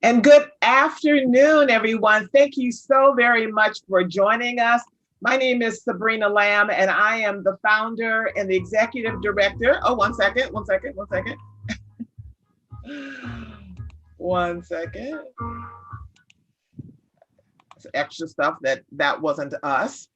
And good afternoon, everyone. Thank you so very much for joining us. My name is Sabrina Lamb, and I am the founder and the executive director. Oh, one second. One second. It's extra stuff that wasn't us.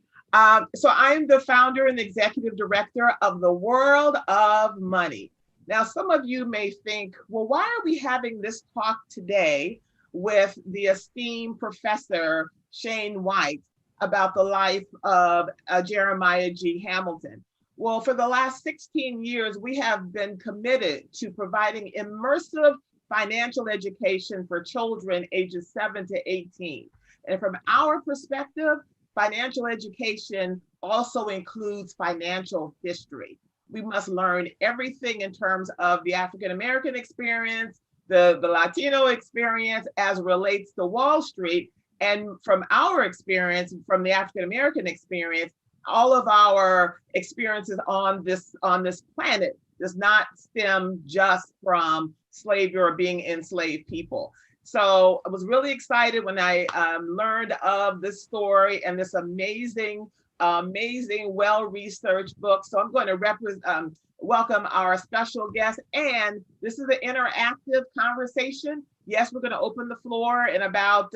So I'm the founder and executive director of the World of Money. Now, some of you may think, well, why are we having this talk today with the esteemed Professor Shane White about the life of Jeremiah G. Hamilton? Well, for the last 16 years, we have been committed to providing immersive financial education for children ages 7 to 18. And from our perspective, financial education also includes financial history. We must learn everything in terms of the African-American experience, the Latino experience as relates to Wall Street. And from our experience, from the African-American experience, all of our experiences on this planet does not stem just from slavery or being enslaved people. So I was really excited when I learned of this story and this amazing, well-researched book. So I'm going to welcome our special guest. And this is an interactive conversation. Yes, we're going to open the floor in about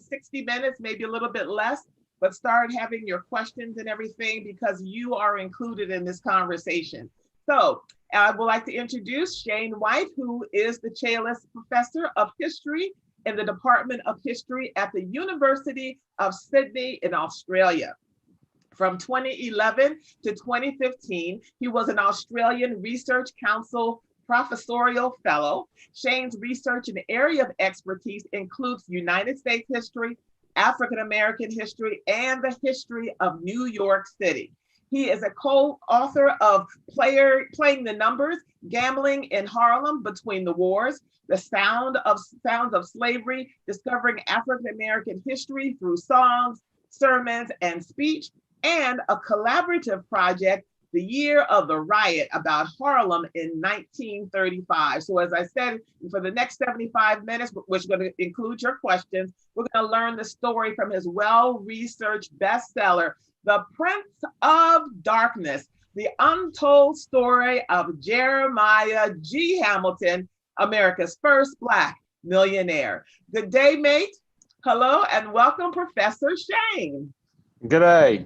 60 minutes, maybe a little bit less, but start having your questions and everything because you are included in this conversation. So I would like to introduce Shane White, who is the Challis Professor of History in the Department of History at the University of Sydney in Australia. From 2011 to 2015, he was an Australian Research Council Professorial Fellow. Shane's research and area of expertise includes United States history, African-American history, and the history of New York City. He is a co-author of Playing the Numbers, Gambling in Harlem Between the Wars, The Sounds of Slavery, Discovering African-American History Through Songs, Sermons, and Speech, and a collaborative project, The Year of the Riot, about Harlem in 1935. So as I said, for the next 75 minutes, which is going to include your questions, we're going to learn the story from his well-researched bestseller, The Prince of Darkness, the untold story of Jeremiah G. Hamilton, America's first Black millionaire. Good day, mate. Hello and welcome, Professor Shane. Good day.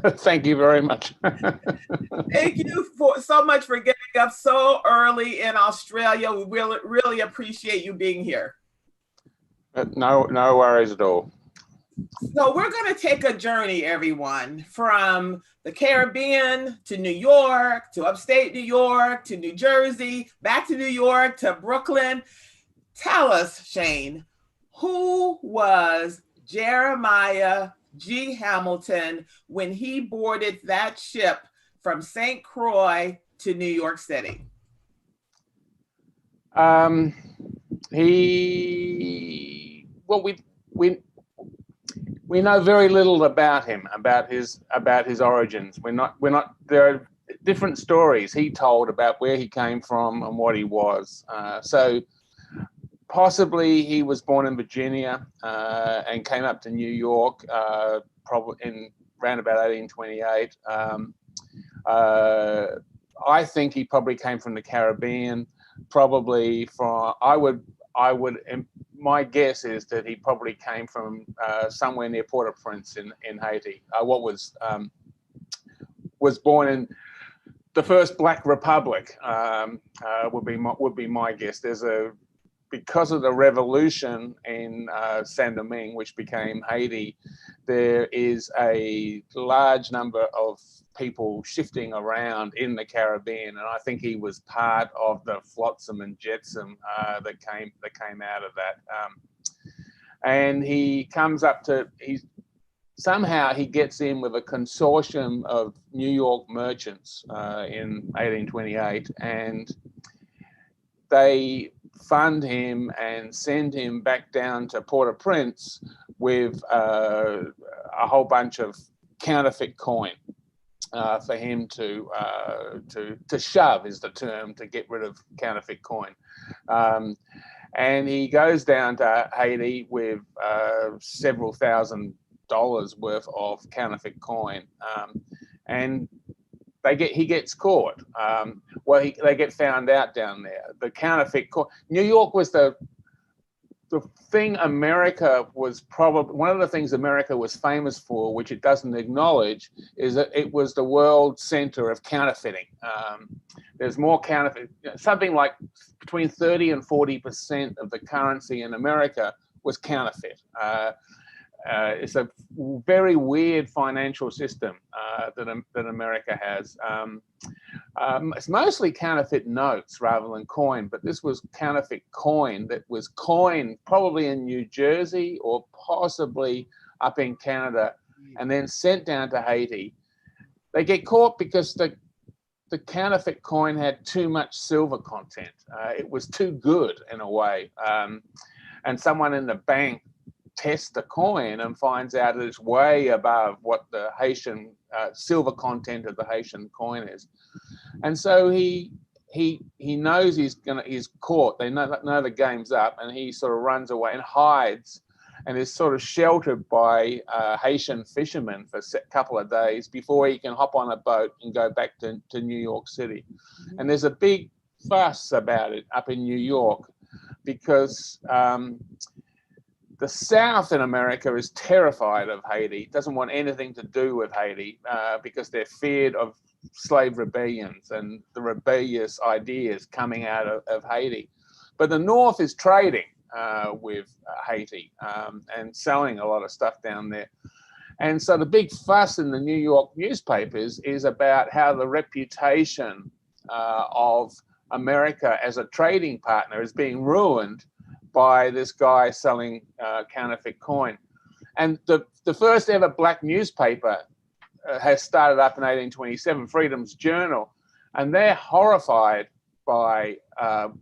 Thank you very much. Thank you so much for getting up so early in Australia. We really appreciate you being here. No worries at all. So we're going to take a journey, everyone, from the Caribbean to New York, to upstate New York, to New Jersey, back to New York, to Brooklyn. Tell us, Shane, who was Jeremiah G. Hamilton when he boarded that ship from St. Croix to New York City? We know very little about him, about his origins. There are different stories he told about where he came from and what he was. So possibly he was born in Virginia and came up to New York probably in around about 1828. I think he probably came from the Caribbean, probably from, my guess is that he probably came from somewhere near Port-au-Prince in Haiti. Was born in the first Black Republic. Would be my guess. Because of the revolution in Saint-Domingue, which became Haiti, there is a large number of people shifting around in the Caribbean, and I think he was part of the flotsam and jetsam that came out of that. And he comes up to somehow he gets in with a consortium of New York merchants in 1828, and they fund him and send him back down to Port-au-Prince with a whole bunch of counterfeit coin for him to shove, is the term, to get rid of counterfeit coin. And he goes down to Haiti with several $1,000s worth of counterfeit coin, and he gets caught. They get found out down there. The counterfeit coin. New York was the thing America was probably one of the things America was famous for, which it doesn't acknowledge, is that it was the world center of counterfeiting. There's more counterfeit, something like between 30 and 40% of the currency in America was counterfeit. It's a very weird financial system that America has. It's mostly counterfeit notes rather than coin, but this was counterfeit coin that was coined probably in New Jersey or possibly up in Canada and then sent down to Haiti. They get caught because the counterfeit coin had too much silver content. It was too good in a way. And someone in the bank tests the coin and finds out that it's way above what the Haitian silver content of the Haitian coin is. And so he knows he's caught. They know the game's up, and he sort of runs away and hides, and is sort of sheltered by Haitian fishermen for a couple of days before he can hop on a boat and go back to New York City. And there's a big fuss about it up in New York because the South in America is terrified of Haiti, doesn't want anything to do with Haiti because they're feared of slave rebellions and the rebellious ideas coming out of Haiti. But the North is trading with Haiti and selling a lot of stuff down there. And so the big fuss in the New York newspapers is about how the reputation of America as a trading partner is being ruined by this guy selling counterfeit coin. And the first ever black newspaper has started up in 1827, Freedom's Journal, and they're horrified by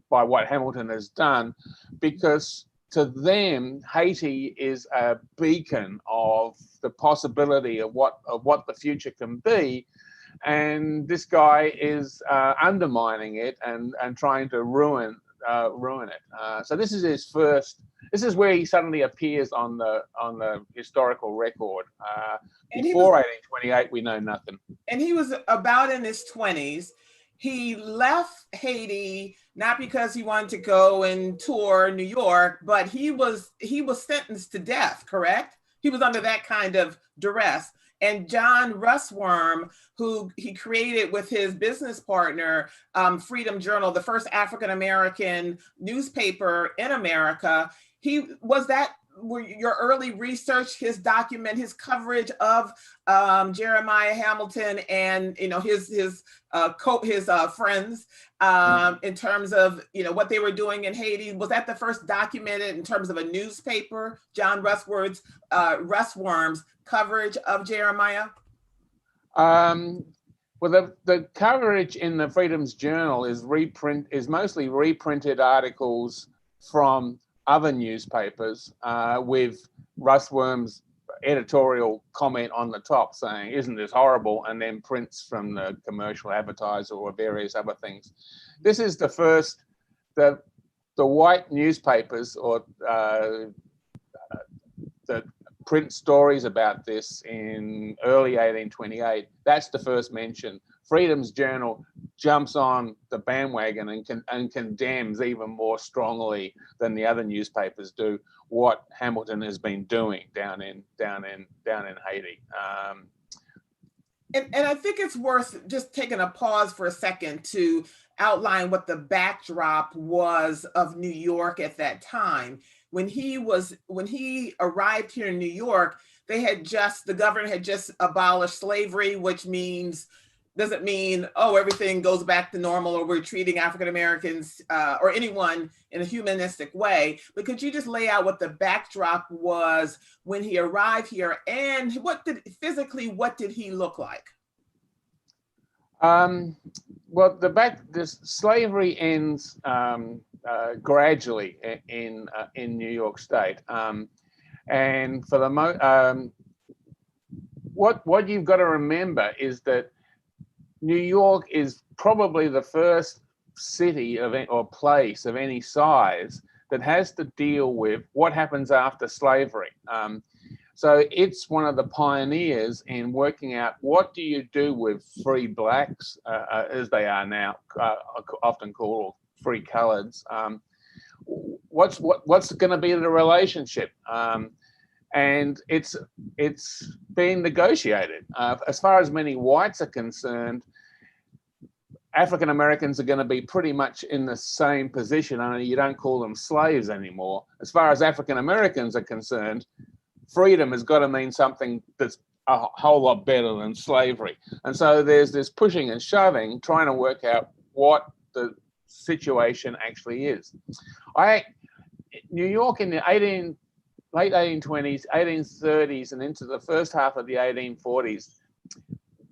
what Hamilton has done, because to them Haiti is a beacon of the possibility of what the future can be, and this guy is undermining it and trying to ruin it. So this is his first. This is where he suddenly appears on the historical record. Before 1828, we know nothing. And he was about in his 20s. He left Haiti not because he wanted to go and tour New York, but he was sentenced to death. Correct? He was under that kind of duress. And John Russwurm, who he created with his business partner, Freedom Journal, the first African-American newspaper in America, were your early research, his coverage of Jeremiah Hamilton and his friends in terms of what they were doing in Haiti? Was that the first documented in terms of a newspaper, John Russwurm's coverage of Jeremiah? Well, the coverage in the Freedom's Journal is mostly reprinted articles from other newspapers with Russwurm's editorial comment on the top saying, "Isn't this horrible?" and then prints from the Commercial Advertiser or various other things. This is the first, the white newspapers or that print stories about this in early 1828. That's the first mention. Freedom's Journal jumps on the bandwagon and condemns even more strongly than the other newspapers do what Hamilton has been doing down in Haiti. And I think it's worth just taking a pause for a second to outline what the backdrop was of New York at that time. When he arrived here in New York, the government had just abolished slavery, which doesn't mean, everything goes back to normal or we're treating African Americans or anyone in a humanistic way. But could you just lay out what the backdrop was when he arrived here, and what did he look like? Well, this slavery ends gradually in New York State, and for the what you've got to remember is that New York is probably the first city or place of any size that has to deal with what happens after slavery. So it's one of the pioneers in working out what do you do with free blacks, as they are now, often called free coloreds. What's going to be the relationship? And it's being negotiated. As far as many whites are concerned, African Americans are going to be pretty much in the same position. I mean, you don't call them slaves anymore. As far as African Americans are concerned, freedom has got to mean something that's a whole lot better than slavery. And so there's this pushing and shoving, trying to work out what the situation actually is. New York in the late 1820s, 1830s, and into the first half of the 1840s,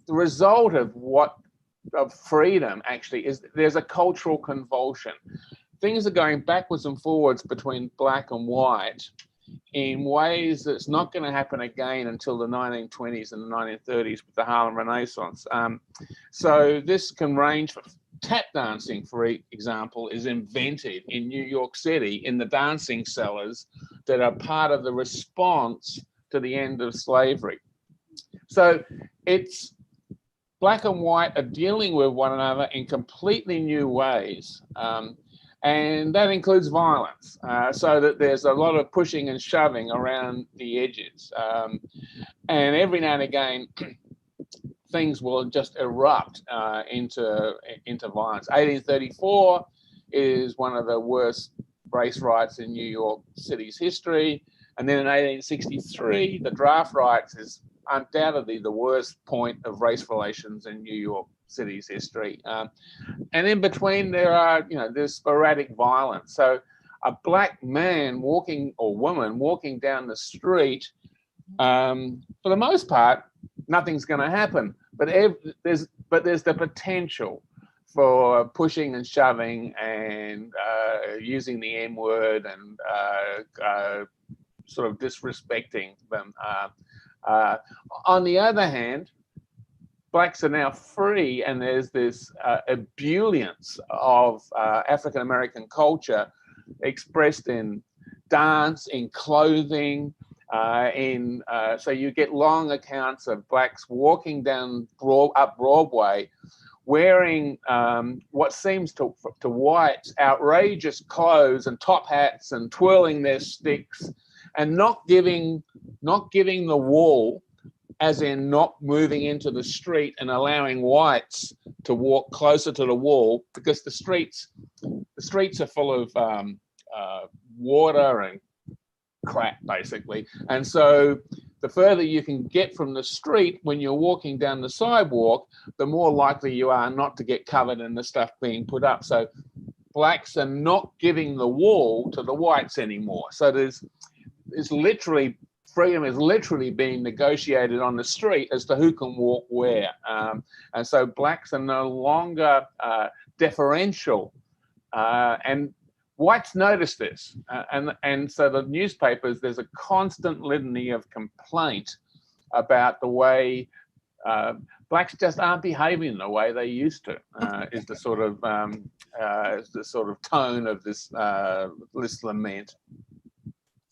the result of freedom actually is there's a cultural convulsion. Things are going backwards and forwards between black and white in ways that's not going to happen again until the 1920s and the 1930s with the Harlem Renaissance. So this can range from tap dancing, for example, is invented in New York City in the dancing cellars that are part of the response to the end of slavery. So it's black and white are dealing with one another in completely new ways. And that includes violence, so that there's a lot of pushing and shoving around the edges. And every now and again, things will just erupt into violence. 1834 is one of the worst race riots in New York City's history. And then in 1863, the draft riots is undoubtedly the worst point of race relations in New York City's history. And in between there's sporadic violence. So a black man or woman walking down the street, for the most part, nothing's going to happen. But there's the potential for pushing and shoving and using the N word and sort of disrespecting them. On the other hand, blacks are now free, and there's this ebullience of African American culture expressed in dance, in clothing, so you get long accounts of blacks walking up Broadway wearing what seems to whites outrageous clothes and top hats and twirling their sticks and not giving the wall, as in not moving into the street and allowing whites to walk closer to the wall, because the streets are full of water and crap, basically. And so the further you can get from the street when you're walking down the sidewalk, the more likely you are not to get covered in the stuff being put up. So blacks are not giving the wall to the whites anymore. So freedom is literally being negotiated on the street as to who can walk where. And so blacks are no longer deferential. And whites notice this. And so the newspapers, there's a constant litany of complaint about the way blacks just aren't behaving the way they used to, is the sort of tone of this lament.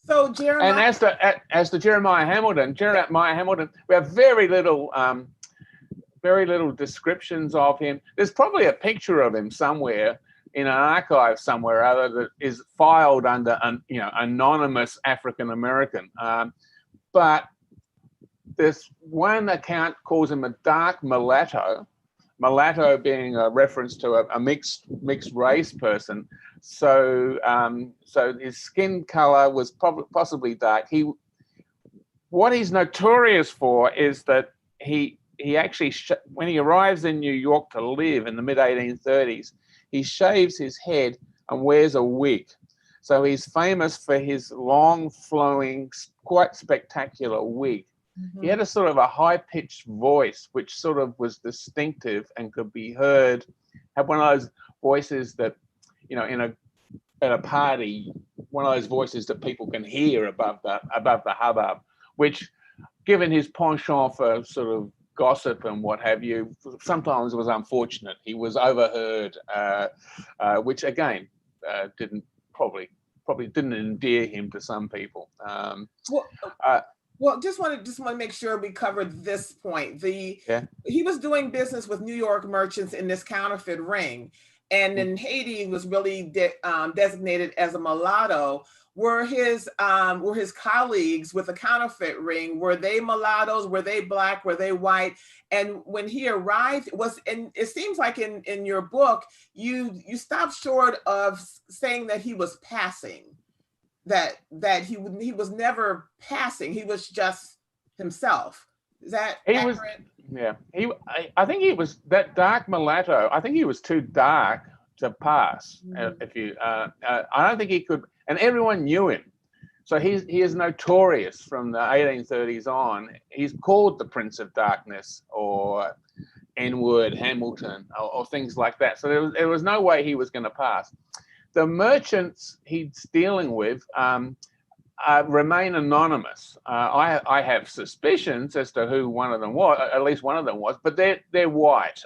So Jeremiah, and as to Jeremiah Hamilton, we have very little descriptions of him. There's probably a picture of him somewhere in an archive somewhere or other that is filed under anonymous African American. But this one account calls him a dark mulatto. Mulatto being a reference to a mixed race person. So his skin color was possibly dark. What he's notorious for is that he actually, when he arrives in New York to live in the mid-1830s, he shaves his head and wears a wig. So he's famous for his long, flowing, quite spectacular wig. Mm-hmm. He had a sort of a high-pitched voice, which sort of was distinctive and could be heard. Had one of those voices that, at a party, one of those voices that people can hear above the hubbub, which, given his penchant for sort of gossip and what have you, sometimes was unfortunate. He was overheard, which again didn't probably probably didn't endear him to some people. Well, uh, well, just want to make sure we covered this point. yeah. He was doing business with New York merchants in this counterfeit ring, and in Haiti was really designated as a mulatto. Were his colleagues with a counterfeit ring, were they mulattoes? Were they Black? Were they white? And when he arrived, and it seems like in your book, you stopped short of saying that he was passing, that he was never passing, he was just himself. Is that accurate? Yeah, I think he was that dark mulatto. I think he was too dark to pass. If you, I don't think he could, and everyone knew him. So he is notorious from the 1830s on. He's called the Prince of Darkness or N-word Hamilton or things like that. So there was no way he was going to pass. The merchants he's dealing with remain anonymous. I have suspicions as to who one of them was, at least one of them was, but they're white.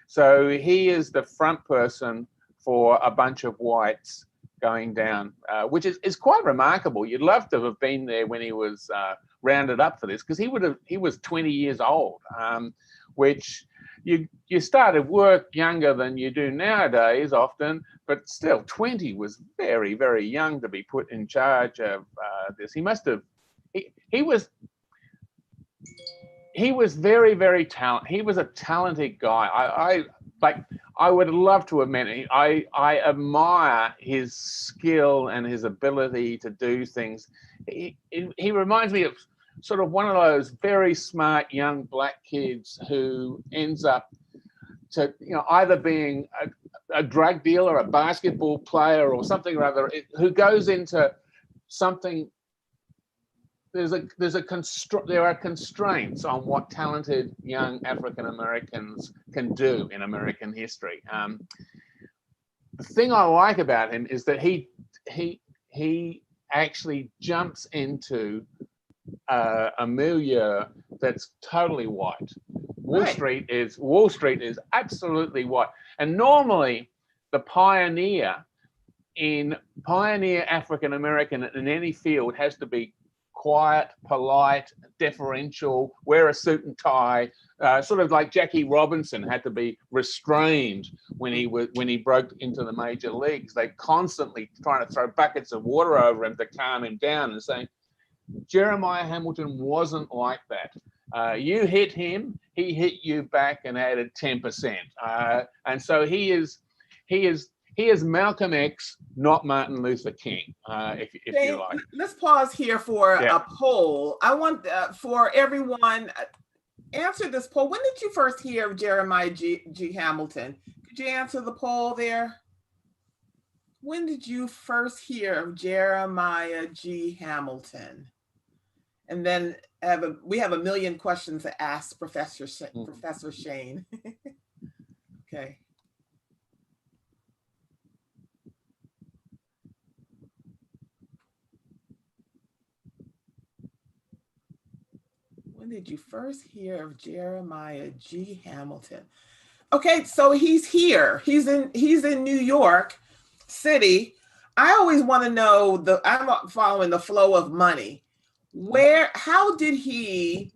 So he is the front person for a bunch of whites going down, which is quite remarkable. You'd love to have been there when he was rounded up for this, because he was 20 years old, which you started work younger than you do nowadays often, but still 20 was very, very young to be put in charge of this. He must have, he was very, very talented. He was a talented guy. I would love to have met him. I admire his skill and his ability to do things. He reminds me of sort of one of those very smart young Black kids who ends up to, either being a drug dealer, a basketball player, or something or other, who goes into something. There are constraints on what talented young African Americans can do in American history. The thing I like about him is that he actually jumps into a milieu that's totally white. Wall Street is absolutely white, and normally the pioneer African American in any field has to be quiet, polite, deferential, wear a suit and tie, sort of like Jackie Robinson had to be restrained when he broke into the major leagues. They constantly trying to throw buckets of water over him to calm him down, and saying Jeremiah Hamilton wasn't like that. You hit him, he hit you back and added 10%. And so he is Malcolm X, not Martin Luther King, if you like. Let's pause here for a poll. I want for everyone, answer this poll. When did you first hear of Jeremiah G. Hamilton? Could you answer the poll there? When did you first hear of Jeremiah G. Hamilton? And then we have a million questions to ask Professor Shane. Okay. When did you first hear of Jeremiah G. Hamilton? Okay, so he's here. He's in New York City. I always want to know I'm following the flow of money. How did he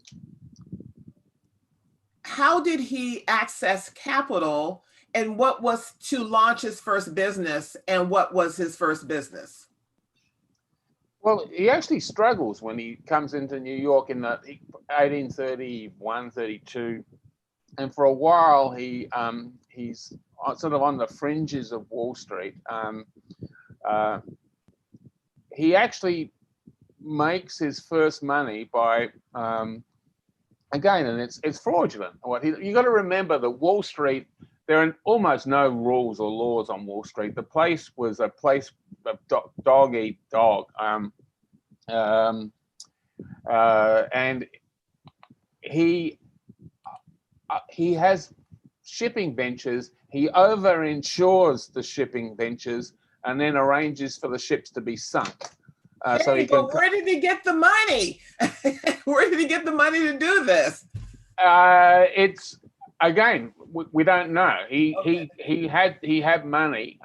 access capital, and what was to launch his first business, and what was his first business? Well, he actually struggles when he comes into New York in the 1831, 32. And for a while, he's sort of on the fringes of Wall Street. He actually makes his first money by, again, and it's fraudulent. You got to remember that Wall Street, there are almost no rules or laws on Wall Street. The place was a place of dog eat dog. And he has shipping ventures. He over-insures the shipping ventures and then arranges for the ships to be sunk. So he can. But where did he get the money? Where did he get the money to do this? It's, again, we don't know. He had money.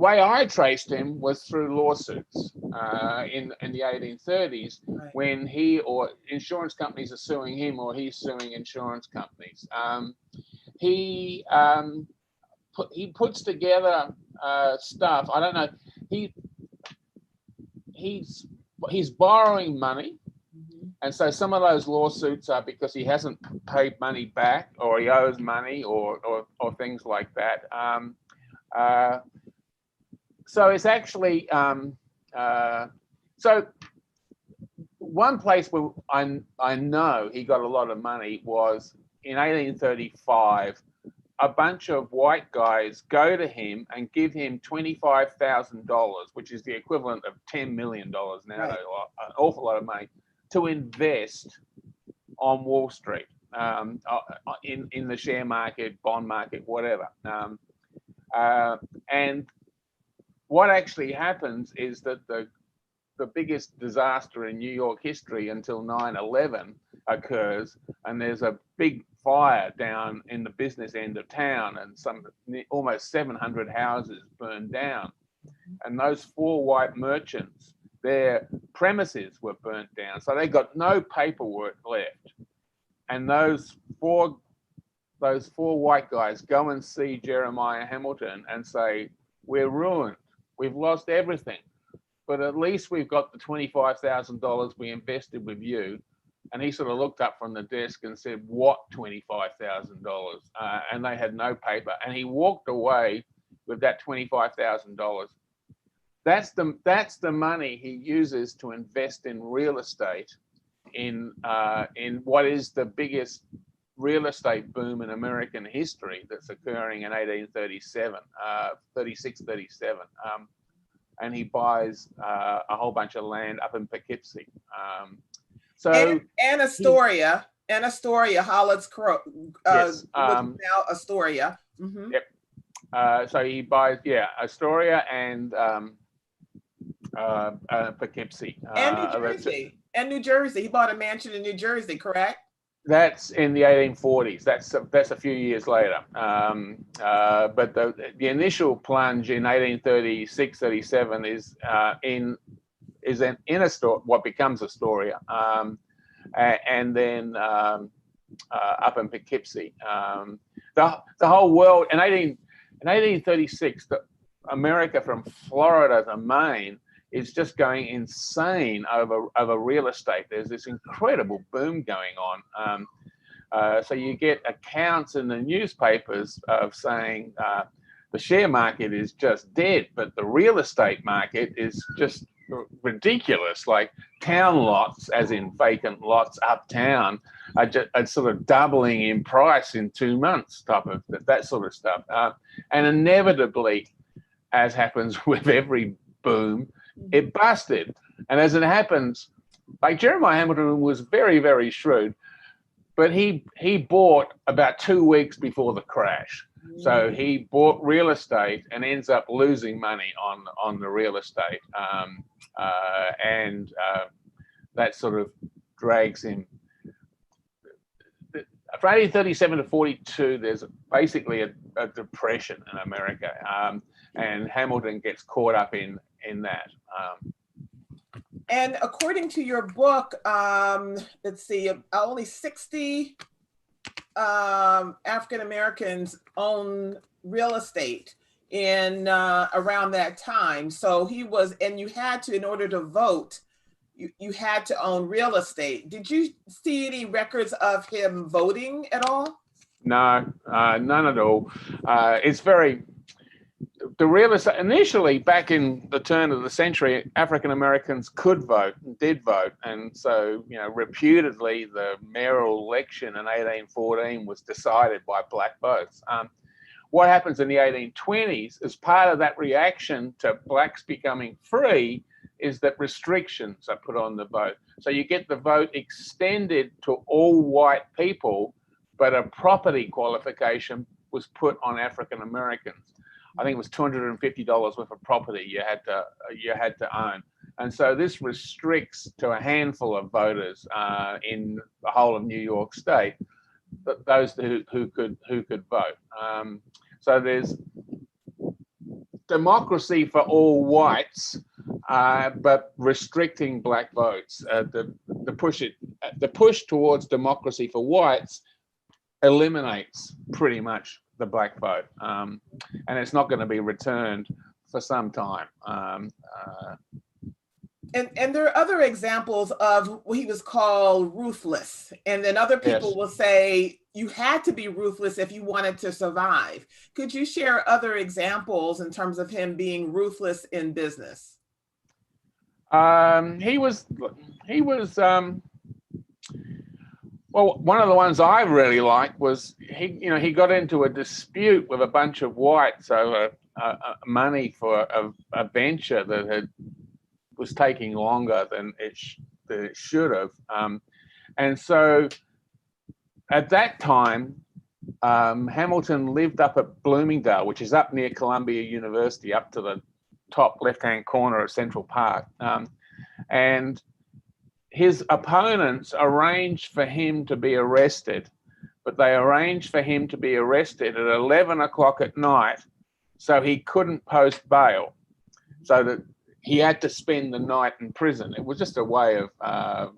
way I traced him was through lawsuits in the 1830s, Right. when he or insurance companies are suing him, or he's suing insurance companies. He puts together stuff. I don't know. He's borrowing money. And so some of those lawsuits are because he hasn't paid money back, or he owes money, or things like that. So it's actually so one place where I know he got a lot of money was in 1835. A bunch of white guys go to him and give him $25,000, which is the equivalent of $10 million now, Right. an awful lot of money, to invest on Wall Street, in the share market, bond market, whatever. And what actually happens is that the biggest disaster in New York history until 9/11 occurs, and there's a big fire down in the business end of town, and almost 700 houses burned down. And those 4 white merchants, their premises were burnt down, so they got no paperwork left. And those four white guys go and see Jeremiah Hamilton and say, "We're ruined. We've lost everything, but at least we've got the $25,000 we invested with you." And he sort of looked up from the desk and said, "What $25,000?" And they had no paper. And he walked away with that $25,000. That's the money he uses to invest in real estate, in what is the biggest real estate boom in American history that's occurring in 1837, 36, 37. And he buys a whole bunch of land up in Poughkeepsie. And Astoria, Hollis Crow, yes, now Astoria. Mm-hmm. Yep. So he buys, Astoria and Poughkeepsie. And New Jersey. He bought a mansion in New Jersey, correct? That's in the 1840s. That's a few years later. But the initial plunge in 1836, 37 is in what becomes Astoria, and then up in Poughkeepsie. The whole world in 1836, America from Florida to Maine is just going insane over real estate. There's this incredible boom going on. So you get accounts in the newspapers of saying the share market is just dead, but the real estate market is just ridiculous. Like town lots, as in vacant lots uptown, are sort of doubling in price in 2 months, type of that sort of stuff. And inevitably, as happens with every boom, it busted. And as it happens, like Jeremiah Hamilton was very, very shrewd, but he bought about 2 weeks before the crash. So he bought real estate and ends up losing money on the real estate. And that sort of drags him. From 1837 to 42, there's basically a depression in America. And Hamilton gets caught up in that. And according to your book, let's see, only 60 African Americans own real estate in around that time. So he was, and you had to, in order to vote, you had to own real estate. Did you see any records of him voting at all? No, none at all. It's very, the real estate, initially back in the turn of the century, African Americans could vote and did vote. And so, reputedly, the mayoral election in 1814 was decided by black votes. What happens in the 1820s as part of that reaction to blacks becoming free is that restrictions are put on the vote. So you get the vote extended to all white people, but a property qualification was put on African Americans. I think it was $250 worth of property you had to own. And so this restricts to a handful of voters in the whole of New York State, those who could vote. So there's democracy for all whites, but restricting black votes. The push towards democracy for whites eliminates pretty much the black vote, and it's not going to be returned for some time. And there are other examples of what he was called ruthless. And then other people Yes. will say you had to be ruthless if you wanted to survive. Could you share other examples in terms of him being ruthless in business? He was well, one of the ones I really liked was he got into a dispute with a bunch of whites over money for a venture that was taking longer than it should have. And so at that time, Hamilton lived up at Bloomingdale, which is up near Columbia University, up to the top left-hand corner of Central Park. And his opponents arranged for him to be arrested, but they arranged for him to be arrested at 11 o'clock at night, so he couldn't post bail. So that he had to spend the night in prison. It was just a way of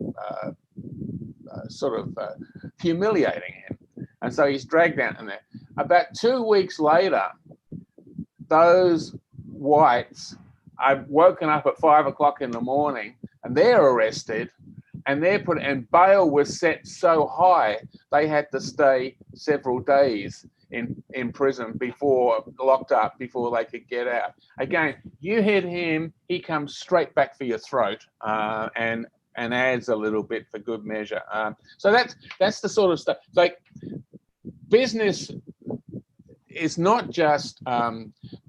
humiliating him. And so he's dragged out in there. About 2 weeks later, those whites are woken up at 5 o'clock in the morning and they're arrested, and and bail was set so high, they had to stay several days in prison locked up before they could get out. Again, you hit him, he comes straight back for your throat, and adds a little bit for good measure. So that's the sort of stuff. Like, business is not just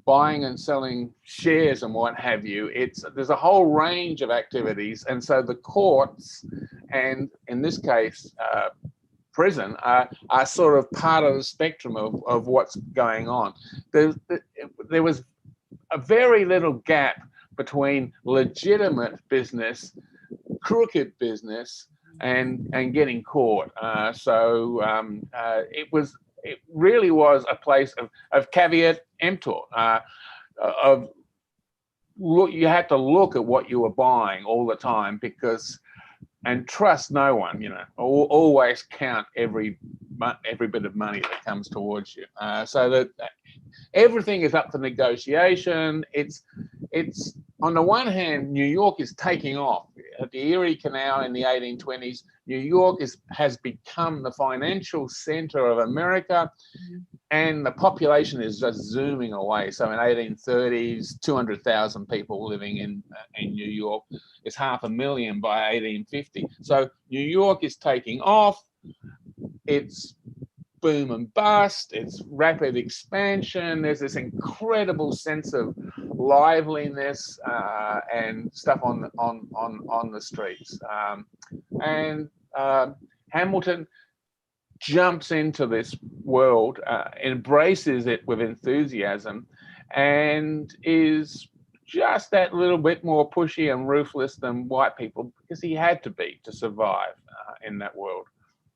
buying and selling shares and what have you. There's a whole range of activities, and so the courts, and in this case, prison, are sort of part of the spectrum of what's going on. There was a very little gap between legitimate business, crooked business, and getting caught. It really was a place of caveat emptor. You had to look at what you were buying all the time, and trust no one. Always count every bit of money that comes towards you. So that everything is up for negotiation. It's on the one hand, New York is taking off. At the Erie Canal in the 1820s, New York has become the financial center of America, and the population is just zooming away. So in 1830s, 200,000 people living in New York. It's 500,000 by 1850. So New York is taking off. It's boom and bust. It's rapid expansion. There's this incredible sense of liveliness and stuff on the streets. Hamilton jumps into this world, embraces it with enthusiasm, and is just that little bit more pushy and ruthless than white people, because he had to be to survive in that world.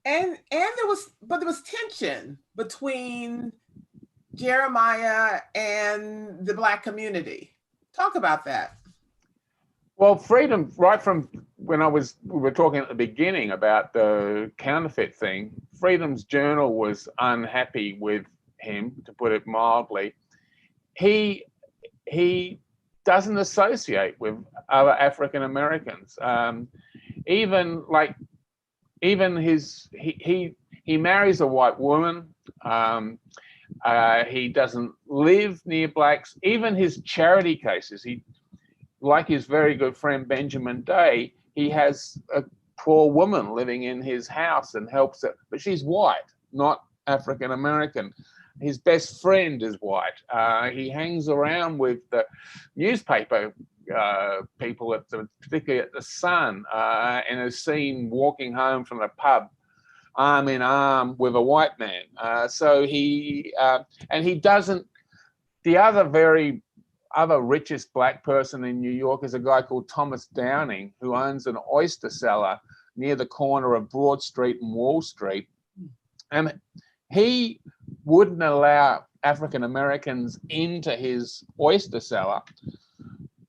And there was tension between Jeremiah and the Black community. Talk about that. Well, Freedom, right from when we were talking at the beginning about the counterfeit thing, Freedom's Journal was unhappy with him, to put it mildly. He doesn't associate with other African Americans. He marries a white woman. He doesn't live near blacks. Even his charity cases, like his very good friend Benjamin Day, he has a poor woman living in his house and helps her, but she's white, not African American. His best friend is white. He hangs around with the newspaper people, particularly at the Sun, and is seen walking home from the pub arm in arm with a white man. So he doesn't. The other richest black person in New York is a guy called Thomas Downing, who owns an oyster cellar near the corner of Broad Street and Wall Street. And he wouldn't allow African Americans into his oyster cellar.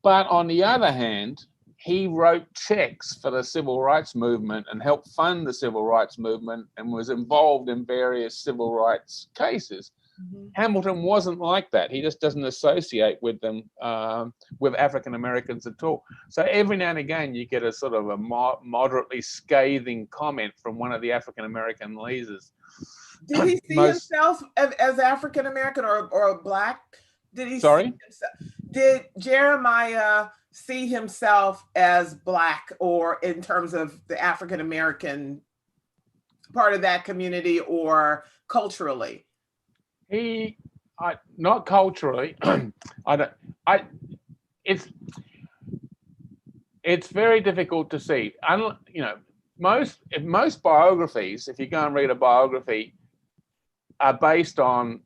But on the other hand, he wrote checks for the civil rights movement and helped fund the civil rights movement and was involved in various civil rights cases. Mm-hmm. Hamilton wasn't like that. He just doesn't associate with them, with African Americans at all. So every now and again, you get a sort of a moderately scathing comment from one of the African American leaders. Did he see himself as African American or Black? Did he? Sorry? Did Jeremiah see himself as Black, or in terms of the African American part of that community, or culturally? Not culturally. It's very difficult to see. Most biographies, if you go and read a biography, are based on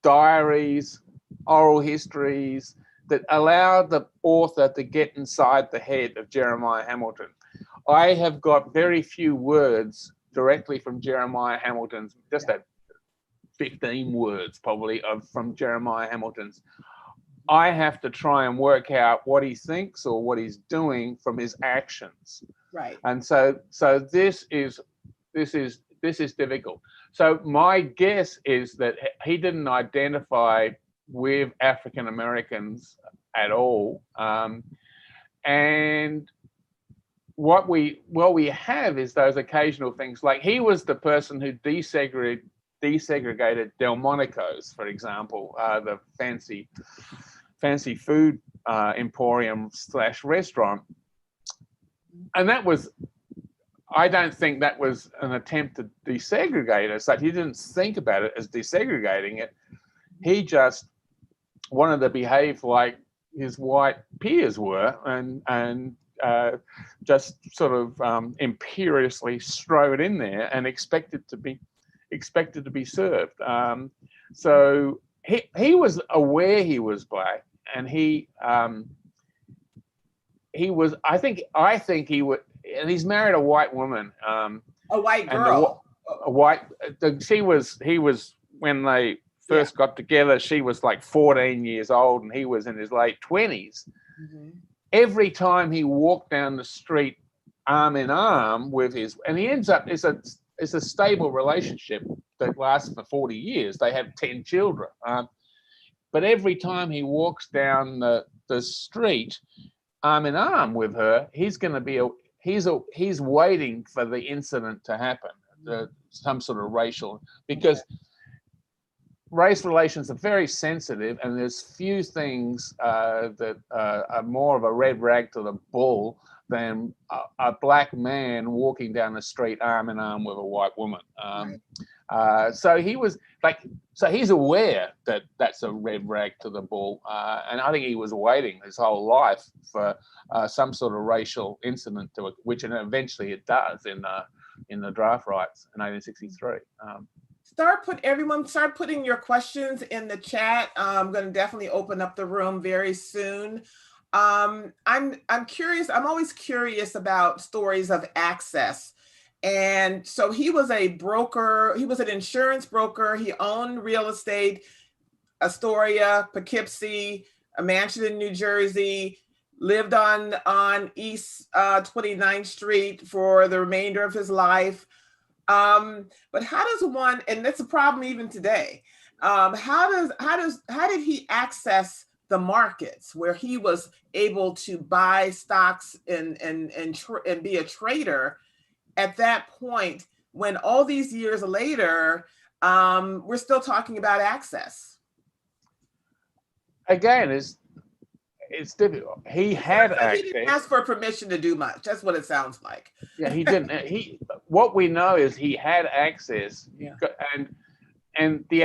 diaries, oral histories that allow the author to get inside the head of Jeremiah Hamilton. I have got very few words directly from Jeremiah Hamilton's, just that 15 words probably from Jeremiah Hamilton's. I have to try and work out what he thinks or what he's doing from his actions. Right. And so this is difficult. So my guess is that he didn't identify with African Americans at all. And what we have is those occasional things, like he was the person who desegregated Delmonico's, for example, the fancy food emporium / restaurant. And that was, I don't think that was an attempt to desegregate it. So he didn't think about it as desegregating it. He just wanted to behave like his white peers were, and just sort of imperiously strode in there and expected to be served. So he was aware he was Black, and he was. I think he would. And he's married a white woman. A white girl. He was when they first got together. She was like 14 years old, and he was in his late 20s. Mm-hmm. Every time he walked down the street, arm in arm with and he ends up. It's a stable relationship that lasts for 40 years. They have 10 children. But every time he walks down the street, arm in arm with her, he's going to be he's waiting for the incident to happen, some sort of racial, because race relations are very sensitive, and there's few things that are more of a red rag to the bull than a Black man walking down the street arm in arm with a white woman. So he was so he's aware that that's a red rag to the bull, and I think he was waiting his whole life for some sort of racial incident to it, which eventually it does in the draft rights in 1863. Start putting your questions in the chat. I'm going to definitely open up the room very soon. I'm curious. I'm always curious about stories of access. And so he was a broker. He was an insurance broker. He owned real estate, Astoria, Poughkeepsie, a mansion in New Jersey, lived on East 29th Street for the remainder of his life. But how does one, and that's a problem even today, how did he access the markets where he was able to buy stocks and be a trader at that point, when all these years later, we're still talking about access? Again, it's difficult. He had access. He didn't ask for permission to do much. That's what it sounds like. Yeah, he didn't. What we know is he had access. Yeah. And the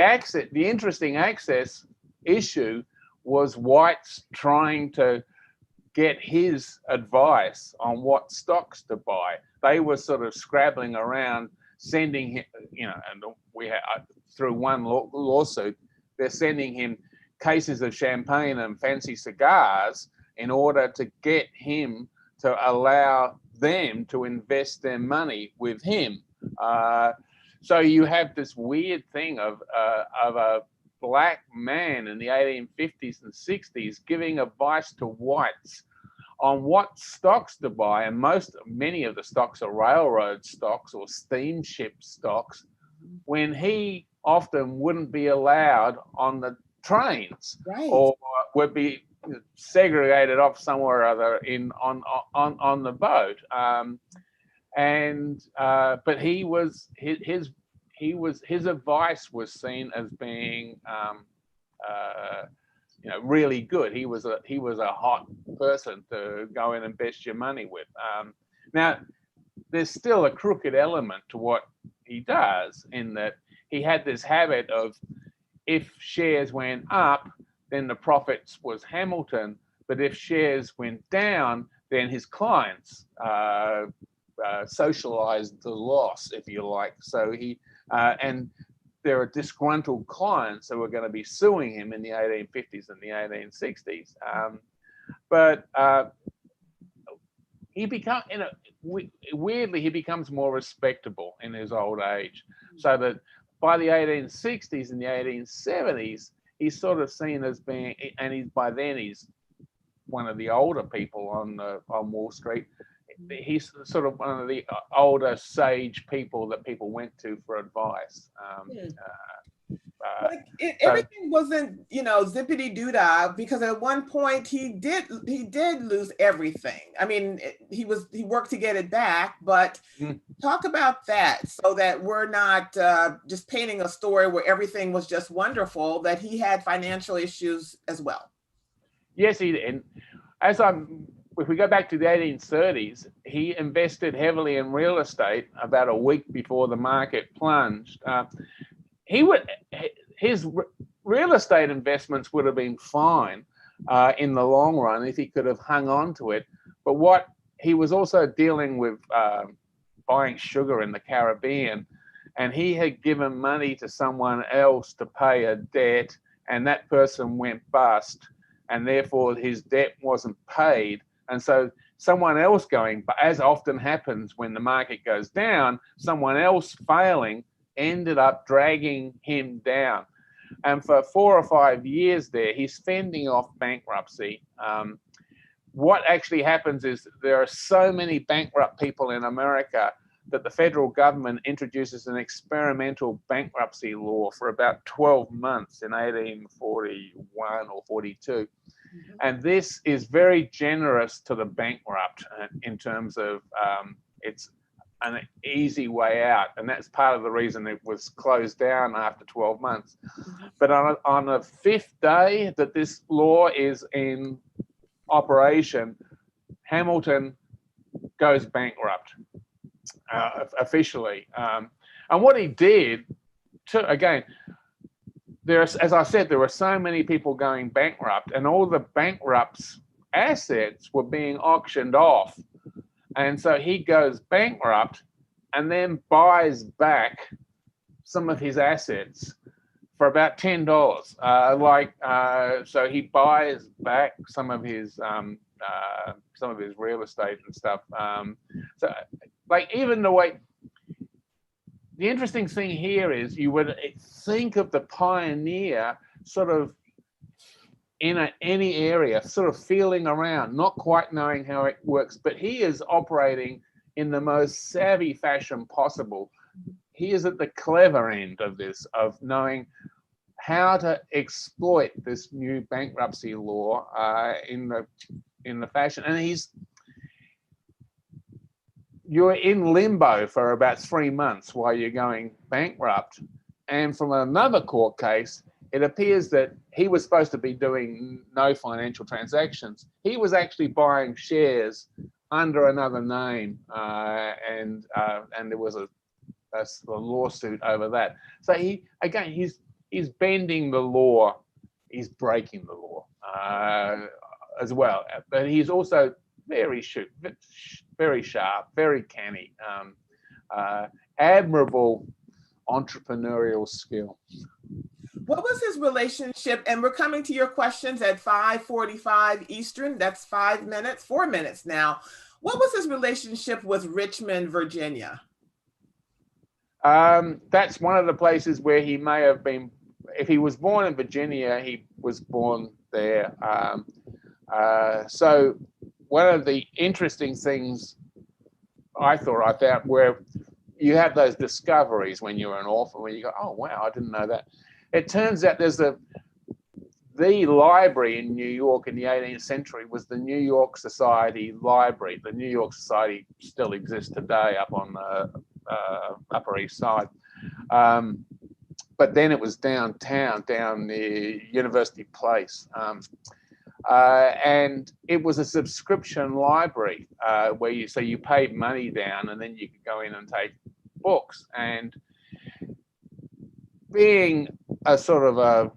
interesting access issue was whites trying to get his advice on what stocks to buy. They were sort of scrabbling around, sending him, and we had, through one lawsuit, they're sending him cases of champagne and fancy cigars in order to get him to allow them to invest their money with him. So you have this weird thing of black man in the 1850s and 60s giving advice to whites on what stocks to buy, and many of the stocks are railroad stocks or steamship stocks, when he often wouldn't be allowed on the trains, Right. or would be segregated off somewhere or other on the boat. But his advice was seen as being really good. He was a hot person to go in and invest your money with. Now, there's still a crooked element to what he does, in that he had this habit of, if shares went up, then the profits was Hamilton, but if shares went down, then his clients socialized the loss, if you like. So and there are disgruntled clients who are going to be suing him in the 1850s and the 1860s. But he becomes, weirdly, he becomes more respectable in his old age, so that by the 1860s and the 1870s, he's sort of seen as being, and by then he's one of the older people on Wall Street. He's sort of one of the older sage people that people went to for advice. Everything wasn't, zippity doo dah, because at one point he did lose everything. I mean, he worked to get it back, but talk about that, so that we're not just painting a story where everything was just wonderful, that he had financial issues as well. Yes, he did. And if we go back to the 1830s, he invested heavily in real estate about a week before the market plunged. His real estate investments would have been fine in the long run if he could have hung on to it. But what he was also dealing with, buying sugar in the Caribbean, and he had given money to someone else to pay a debt, and that person went bust, and therefore his debt wasn't paid. And so someone else as often happens when the market goes down, someone else failing ended up dragging him down. And for 4 or 5 years there, he's fending off bankruptcy. What actually happens is there are so many bankrupt people in America that the federal government introduces an experimental bankruptcy law for about 12 months in 1841 or 42. And this is very generous to the bankrupt in terms of it's an easy way out. And that's part of the reason it was closed down after 12 months. But on the 5th day that this law is in operation, Hamilton goes bankrupt officially. And what he did, again, as I said, there were so many people going bankrupt, and all the bankrupts' assets were being auctioned off. And so he goes bankrupt and then buys back some of his assets for about $10. So he buys back some of his real estate and stuff. The interesting thing here is you would think of the pioneer sort of in any area, sort of feeling around, not quite knowing how it works, but he is operating in the most savvy fashion possible. He is at the clever end of this, of knowing how to exploit this new bankruptcy law in the fashion. And you're in limbo for about 3 months while you're going bankrupt. And from another court case, it appears that he was supposed to be doing no financial transactions. He was actually buying shares under another name, and there was a lawsuit over that. So he's bending the law, he's breaking the law as well. But he's also very sharp, very canny, admirable entrepreneurial skill. What was his relationship? And we're coming to your questions at 5:45 Eastern. That's 4 minutes now. What was his relationship with Richmond, Virginia? That's one of the places where he may have been if he was born in Virginia, he was born there. So one of the interesting things I found where you have those discoveries when you're an orphan, where you go, oh, wow, I didn't know that. It turns out there's the library in New York in the 18th century was the New York Society Library. The New York Society still exists today up on the Upper East Side. But then it was downtown, down near University Place. And it was a subscription library where you paid money down and then you could go in and take books. And being a sort of a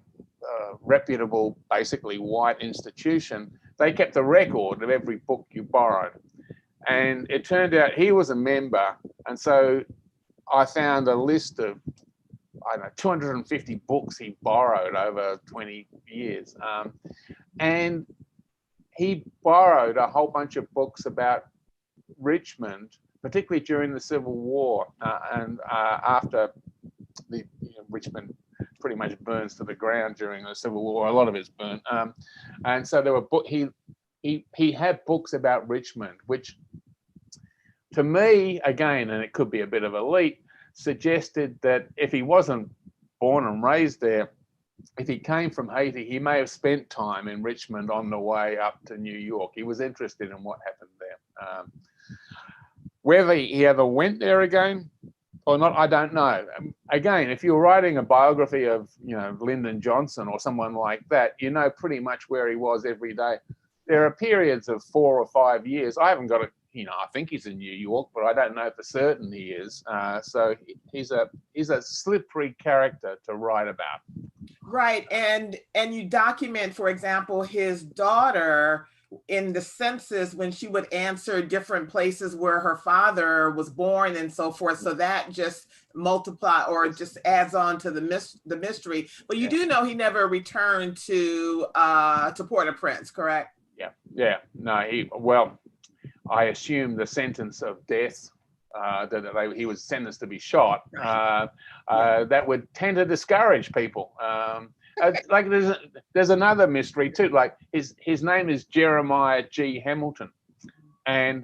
reputable, basically white institution, they kept a record of every book you borrowed. And it turned out he was a member. And so I found a list of, I don't know, 250 books he borrowed over 20 years. And he borrowed a whole bunch of books about Richmond, particularly during the Civil War and after Richmond pretty much burns to the ground during the Civil War. A lot of it's burnt. And so there were he had books about Richmond, which to me, again, and it could be a bit of a leap, suggested that if he wasn't born and raised there, if he came from Haiti, he may have spent time in Richmond on the way up to New York. He was interested in what happened there. Whether he ever went there again or not, I don't know. Again, if you're writing a biography of, Lyndon Johnson or someone like that, you know pretty much where he was every day. There are periods of 4 or 5 years. I haven't got a, I think he's in New York, but I don't know for certain he is. So he's a slippery character to write about. Right, and you document, for example, his daughter in the census when she would answer different places where her father was born and so forth. So that just multiply or just adds on to the mystery. But you do know he never returned to Port-au-Prince, correct? Yeah. No, I assume the sentence of death that he was sentenced to be shot. That would tend to discourage people. Like there's another mystery too. Like his name is Jeremiah G. Hamilton, and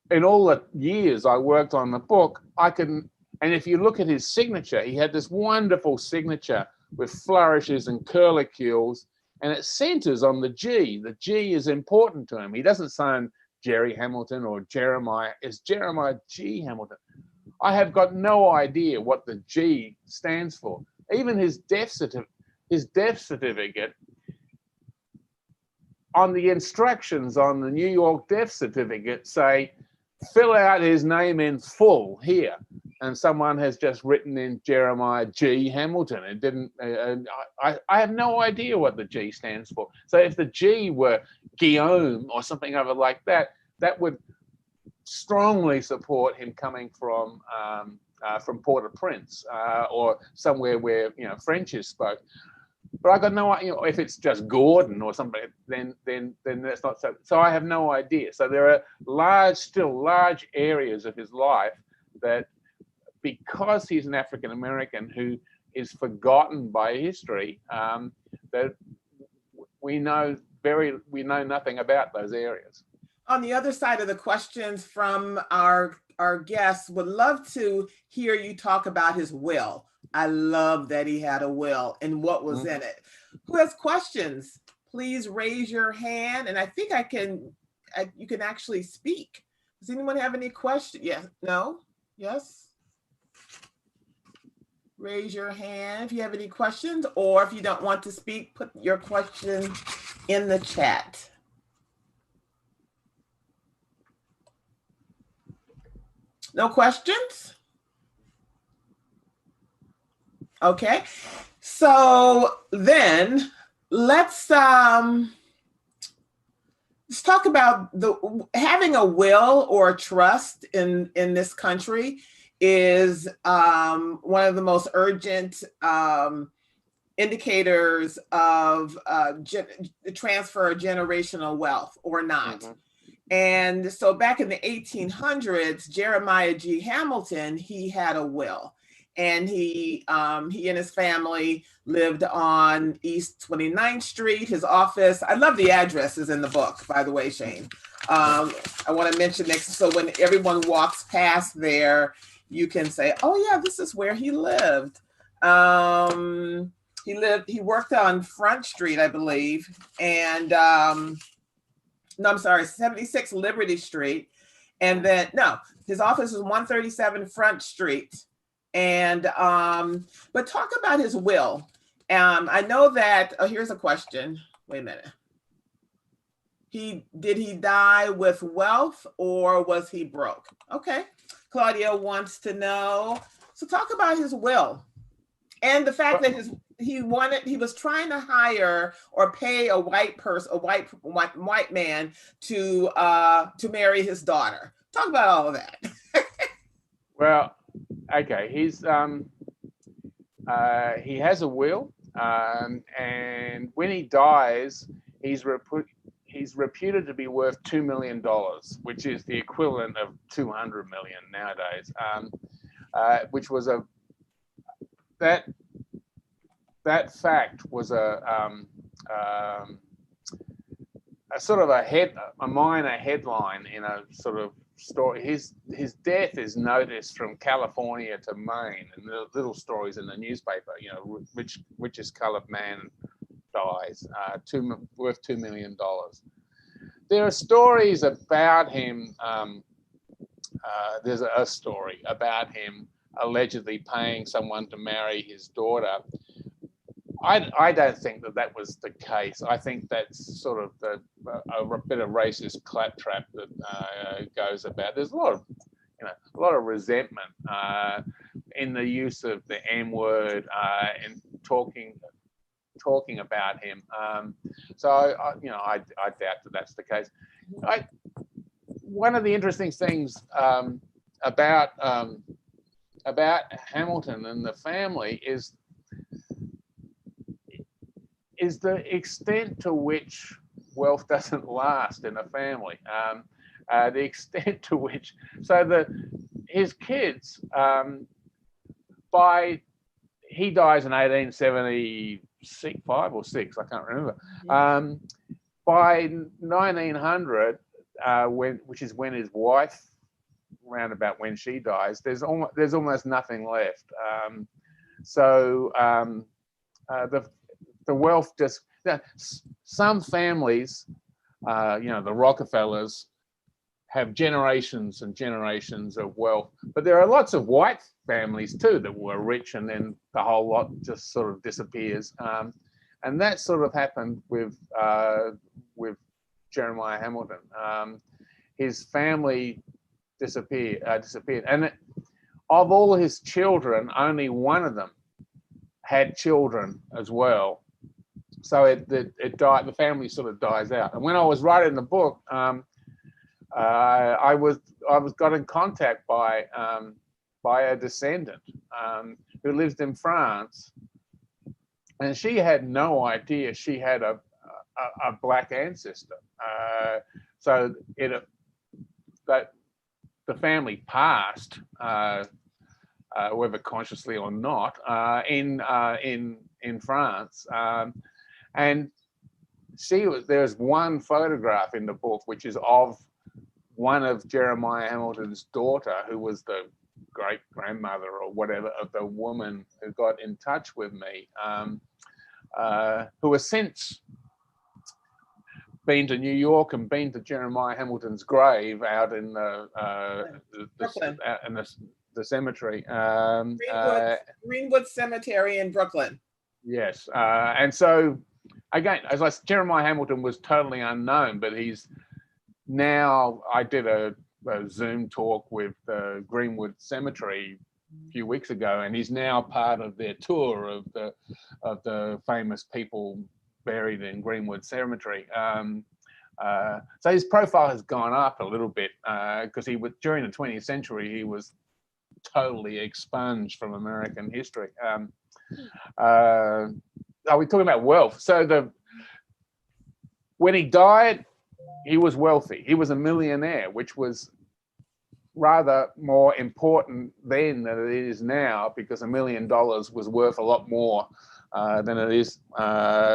in all the years I worked on the book, and if you look at his signature, he had this wonderful signature with flourishes and curlicues, and it centers on the G. The G is important to him. He doesn't sign Jerry Hamilton or Jeremiah. It's Jeremiah G. Hamilton. I have got no idea what the G stands for. Even his death certificate, on the instructions on the New York death certificate say, fill out his name in full here. And someone has just written in Jeremiah G. Hamilton. It didn't, I have no idea what the G stands for. So if the G were Guillaume or something of it like that, that would strongly support him coming from Port-au-Prince or somewhere where French is spoke. But I got no idea if it's just Gordon or something. Then that's not so. So I have no idea. So there are still large areas of his life that, because he's an African American who is forgotten by history, that we know nothing about those areas. On the other side of the questions from our guests, would love to hear you talk about his will. I love that he had a will and what was in it. Who has questions? Please raise your hand, and I think you can actually speak. Does anyone have any questions? Yes, no, yes. Raise your hand if you have any questions, or if you don't want to speak, put your question in the chat. No questions? Okay, so then let's talk about having a will or a trust in this country is one of the most urgent indicators of the transfer of generational wealth or not. Mm-hmm. And so back in the 1800s, Jeremiah G. Hamilton, he had a will. and he and his family lived on East 29th Street. His office, I love the addresses in the book, by the way, Shane. I want to mention next, so when everyone walks past there, you can say, oh yeah, this is where he lived. He worked on Front Street, I believe, and no, I'm sorry, 76 Liberty Street. And then, no, his office is 137 Front Street. And, but talk about his will. I know that, here's a question. Wait a minute. Did he die with wealth or was he broke? Okay. Claudia wants to know. So talk about his will and the fact that he was trying to hire or pay a white person, a white man to marry his daughter. Talk about all of that. Well, okay, he has a will, and when he dies, he's reputed to be worth $2 million, which is the equivalent of 200 million nowadays. Which was that fact was a sort of a minor headline in a sort of story. His death is noticed from California to Maine, and the little stories in the newspaper. You know, richest colored man dies, worth $2 million. There are stories about him. There's a story about him allegedly paying someone to marry his daughter. I don't think that was the case. I think that's sort of a bit of racist claptrap that goes about. There's a lot of resentment in the use of the M word and talking about him. So I doubt that that's the case. One of the interesting things about Hamilton and the family is the extent to which wealth doesn't last in a family. The extent to which, his kids, he dies in 1875 or 6, I can't remember. By 1900, which is when his wife, round about when she dies, there's almost nothing left. The wealth just, some families, the Rockefellers, have generations and generations of wealth, but there are lots of white families too that were rich, and then the whole lot just sort of disappears. And that sort of happened with Jeremiah Hamilton. His family disappeared, and of all his children, only one of them had children as well. So it died. The family sort of dies out. And when I was writing the book, I got in contact by a descendant who lived in France, and she had no idea she had a black ancestor. So that the family passed, whether consciously or not, in France. And there's one photograph in the book which is of one of Jeremiah Hamilton's daughter, who was the great grandmother or whatever of the woman who got in touch with me, who has since been to New York and been to Jeremiah Hamilton's grave out in the cemetery. Greenwood Cemetery in Brooklyn. Yes, and so again, as I said, Jeremiah Hamilton was totally unknown, but he's now. I did a Zoom talk with Greenwood Cemetery a few weeks ago, and he's now part of their tour of the famous people buried in Greenwood Cemetery. So his profile has gone up a little bit because during the 20th century he was totally expunged from American history. Are we talking about wealth? So when he died, he was wealthy. He was a millionaire, which was rather more important then than it is now, because $1 million was worth a lot more than it is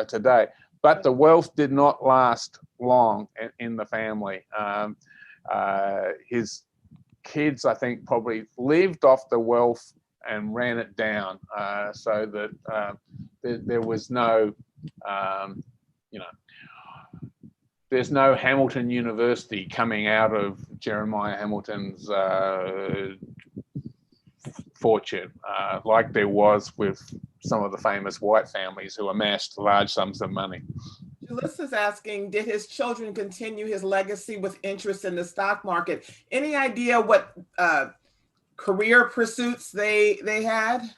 today. But the wealth did not last long in the family. His kids, I think, probably lived off the wealth and ran it down, so that there was no, there's no Hamilton University coming out of Jeremiah Hamilton's fortune, like there was with some of the famous white families who amassed large sums of money. Julyssa's asking, did his children continue his legacy with interest in the stock market? Any idea what career pursuits they had?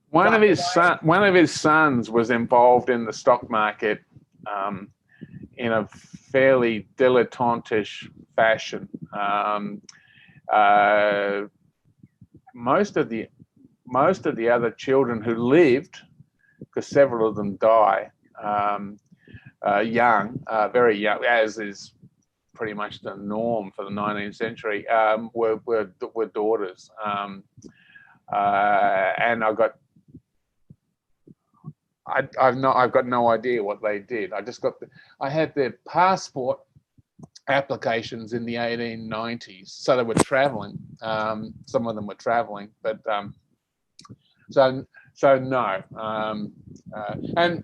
One of his sons was involved in the stock market in a fairly dilettantish fashion. Most of the other children who lived, because several of them die young, very young, as is pretty much the norm for the 19th century, were daughters. And I've got no idea what they did. I had their passport applications in the 1890s, so they were traveling. Some of them were traveling, but so no. And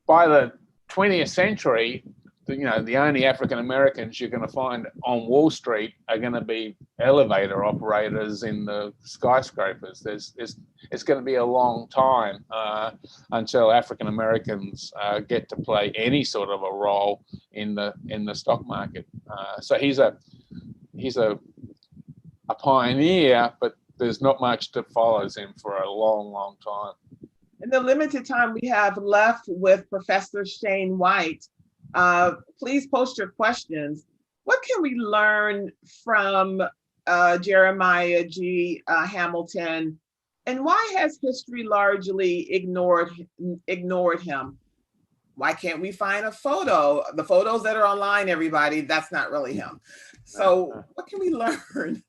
by the 20th century, the only African Americans you're going to find on Wall Street are going to be elevator operators in the skyscrapers. It's going to be a long time until African Americans get to play any sort of a role in the stock market. So he's a pioneer, but there's not much that follows him for a long, long time. In the limited time we have left with Professor Shane White, please post your questions. What can we learn from Jeremiah G. Hamilton, and why has history largely ignored him? Why can't we find a photo? The photos that are online, everybody, that's not really him. So what can we learn?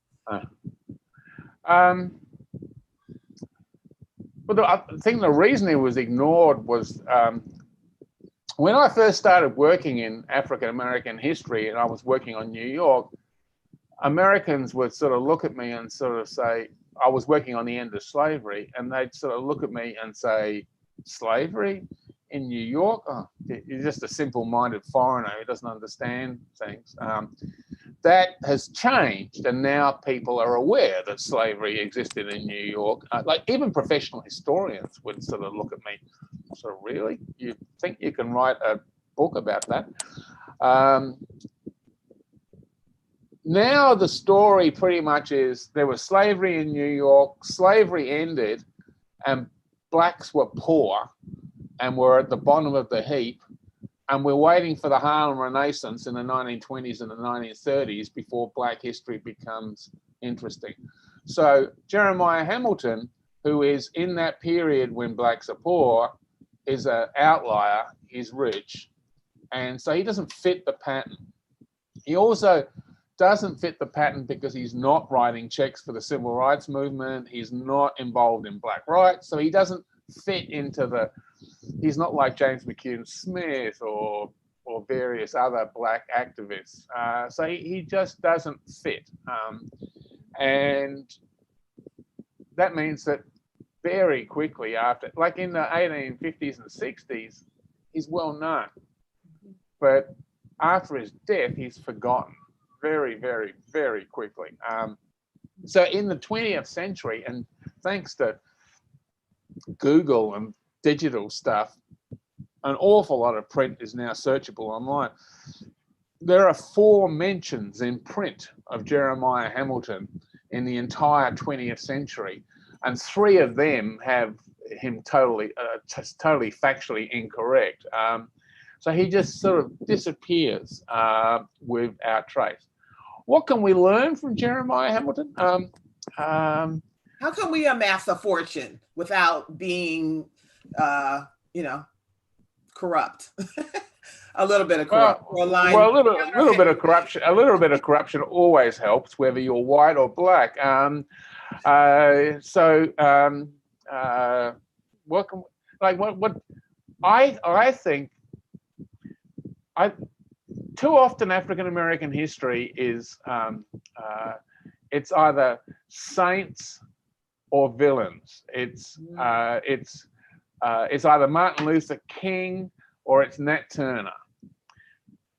Well, I think the reason it was ignored was when I first started working in African American history, and I was working on New York, Americans would sort of look at me and sort of say, I was working on the end of slavery, and they'd sort of look at me and say, slavery in New York? Oh, you're just a simple-minded foreigner who doesn't understand things. That has changed, and now people are aware that slavery existed in New York. Like even professional historians would sort of look at me, sort of, really? You think you can write a book about that? Now the story pretty much is there was slavery in New York, slavery ended, and blacks were poor and were at the bottom of the heap, and we're waiting for the Harlem Renaissance in the 1920s and the 1930s before black history becomes interesting. So Jeremiah Hamilton, who is in that period when blacks are poor, is an outlier. He's rich, and so he doesn't fit the pattern. He also doesn't fit the pattern because he's not writing checks for the civil rights movement. He's not involved in black rights, so he doesn't fit into the. He's not like James McCune Smith or various other black activists. So he just doesn't fit, and that means that very quickly after, like in the 1850s and 60s, he's well known, but after his death, he's forgotten very, very, very quickly. So in the 20th century, and thanks to Google and digital stuff, an awful lot of print is now searchable online. There are 4 mentions in print of Jeremiah Hamilton in the entire 20th century, and 3 of them have him totally factually incorrect. So he just sort of disappears without trace. What can we learn from Jeremiah Hamilton? How can we amass a fortune without being, corrupt? A little bit of corruption. Well, well, a little bit of corruption. A little bit of corruption always helps, whether you're white or black. So, what can, like what I think I too often African American history is it's either saints or villains. It's either Martin Luther King or it's Nat Turner.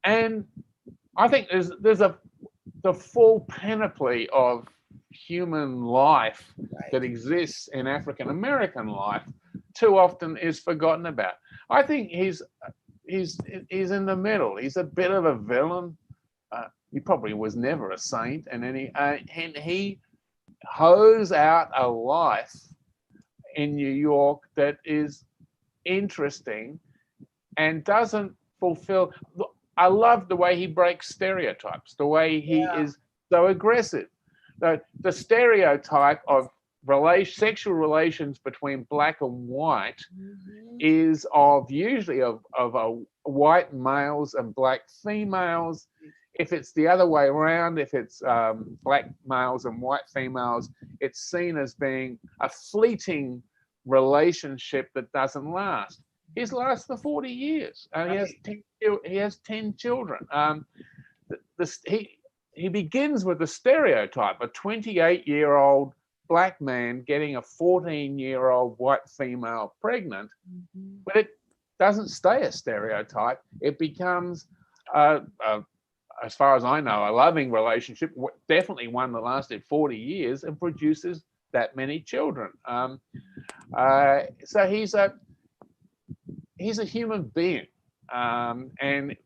And I think there's the full panoply of human life that exists in African American life too often is forgotten about. I think he's in the middle. He's a bit of a villain. He probably was never a saint, and he hoes out a life in New York that is interesting and doesn't fulfill. I love the way he breaks stereotypes, the way he is so aggressive. The stereotype of sexual relations between black and white is usually of white males and black females. If it's the other way around, if it's black males and white females, it's seen as being a fleeting relationship that doesn't last. His lasts for 40 years. He has 10 children. He begins with the stereotype, a 28-year-old black man getting a 14-year-old white female pregnant, but it doesn't stay a stereotype. It becomes, as far as I know, a loving relationship, definitely one that lasted 40 years and produces that many children. So he's a human being, and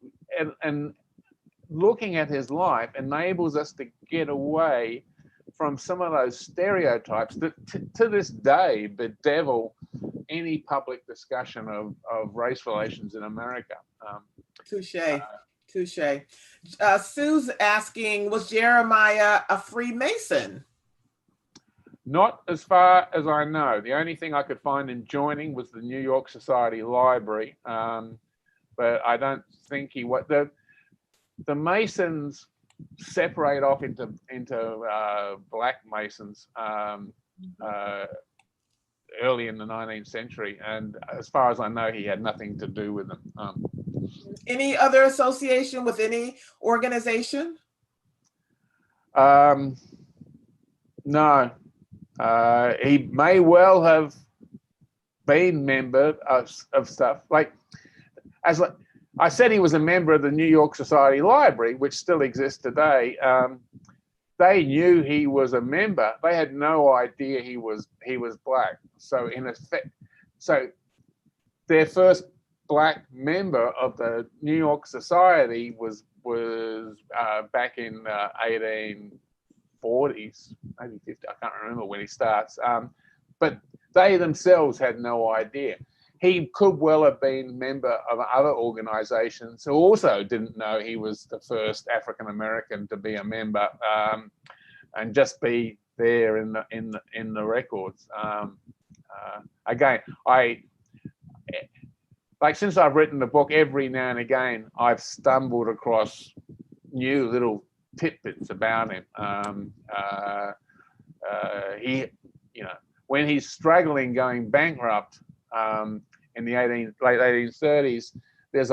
looking at his life enables us to get away from some of those stereotypes that to this day bedevil any public discussion of race relations in America. Touche. Sue's asking, was Jeremiah a Freemason? Not as far as I know. The only thing I could find in joining was the New York Society Library, but I don't think he was. The Masons separate off into black Masons early in the 19th century, and as far as I know, he had nothing to do with them. Any other association with any organization? No. He may well have been member of stuff like I said, he was a member of the New York Society Library, which still exists today. They knew he was a member. They had no idea he was black. So in effect, their first black member of the New York Society was back in 1840s, maybe 50. I can't remember when he starts. But they themselves had no idea. He could well have been a member of other organizations who also didn't know he was the first African American to be a member, and just be there in the records. Again, since I've written the book, every now and again I've stumbled across new little tidbits about him. He, when he's struggling, going bankrupt. In the late 1830s, there's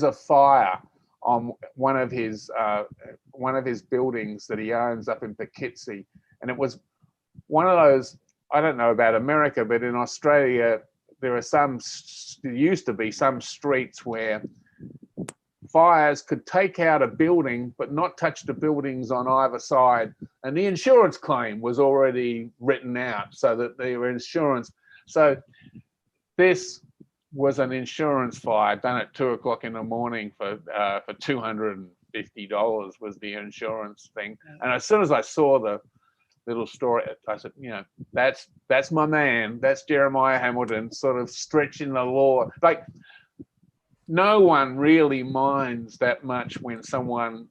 a fire on one of his buildings that he owns up in Poughkeepsie, and it was one of those. I don't know about America, but in Australia there used to be some streets where fires could take out a building but not touch the buildings on either side, and the insurance claim was already written out so that their insurance. So this was an insurance fire done at 2:00 in the morning for $250 was the insurance thing. And as soon as I saw the little story, I said, that's my man. That's Jeremiah Hamilton, sort of stretching the law. Like, no one really minds that much when someone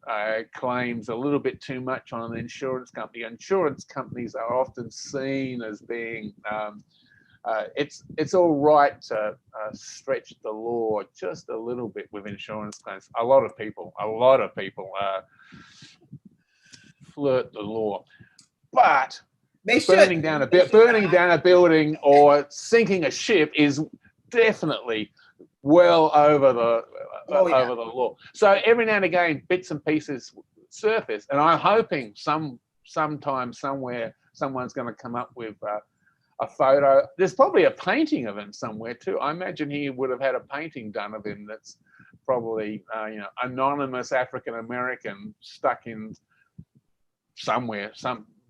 claims a little bit too much on an insurance company. Insurance companies are often seen as being it's all right to stretch the law just a little bit with insurance claims. A lot of people flirt the law, but They burning should. down a building or sinking a ship is definitely well over the over the law. So every now and again, bits and pieces surface, and I'm hoping sometime somewhere someone's going to come up with a photo. There's probably a painting of him somewhere too. I imagine he would have had a painting done of him that's probably anonymous African American stuck in somewhere,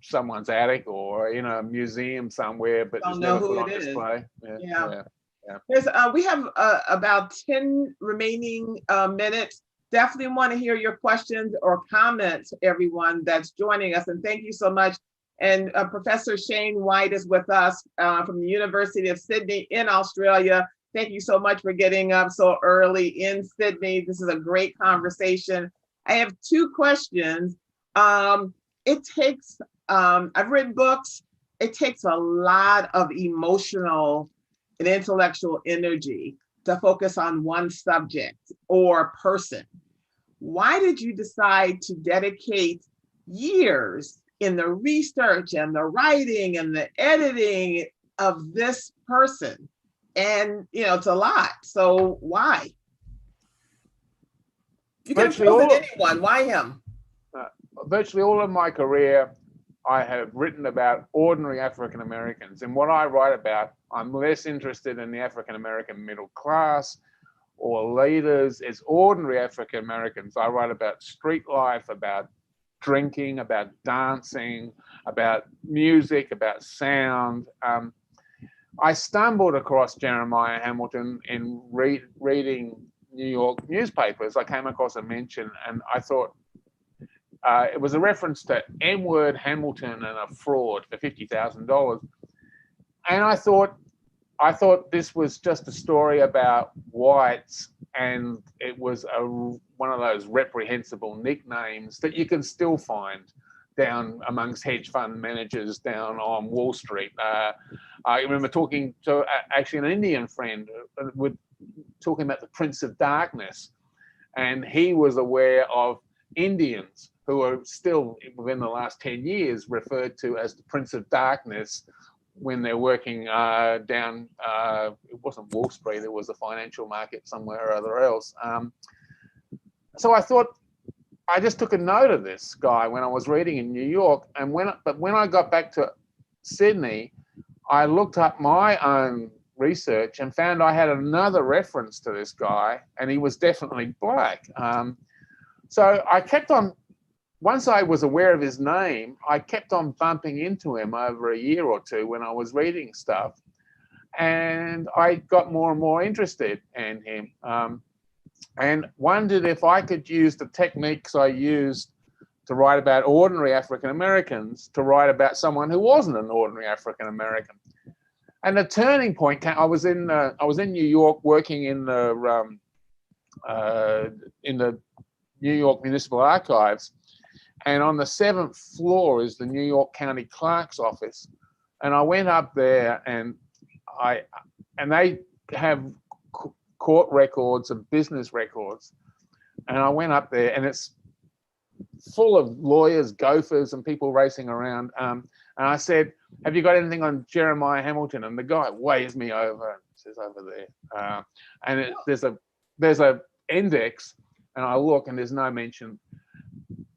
someone's attic or in a museum somewhere, but it's never put on display. Yeah. There's, we have about 10 remaining minutes. Definitely want to hear your questions or comments, everyone that's joining us. And thank you so much. And Professor Shane White is with us from the University of Sydney in Australia. Thank you so much for getting up so early in Sydney. This is a great conversation. I have two questions. It takes, I've written books. It takes a lot of emotional and intellectual energy to focus on one subject or person. Why did you decide to dedicate years in the research and the writing and the editing of this person? And it's a lot. So why? You can choose anyone. Why him? Virtually all of my career, I have written about ordinary African Americans. And what I write about, I'm less interested in the African American middle class or leaders. It's ordinary African Americans. I write about street life, about drinking, about dancing, about music, about sound. I stumbled across Jeremiah Hamilton in reading New York newspapers. I came across a mention and I thought, it was a reference to N-word Hamilton and a fraud for $50,000. And I thought this was just a story about whites, and it was one of those reprehensible nicknames that you can still find down amongst hedge fund managers down on Wall Street. I remember talking to actually an Indian friend, talking about the Prince of Darkness, and he was aware of Indians who are still, within the last 10 years, referred to as the Prince of Darkness when they're working down, it wasn't Wall Street, it was a financial market somewhere or other else. So I thought, I just took a note of this guy when I was reading in New York, and when I got back to Sydney, I looked up my own research and found I had another reference to this guy, and he was definitely black. So I kept on, once I was aware of his name, I kept on bumping into him over a year or two when I was reading stuff. And I got more and more interested in him and wondered if I could use the techniques I used to write about ordinary African Americans to write about someone who wasn't an ordinary African American. And the turning point came, I was in New York working in the New York Municipal Archives, and on the 7th floor is the New York County Clerk's office. And I went up there, and they have court records and business records. And I went up there, and it's full of lawyers, gophers, and people racing around. And I said, "Have you got anything on Jeremiah Hamilton?" And the guy waves me over and says, "Over there." And there's a index, and I look, and there's no mention.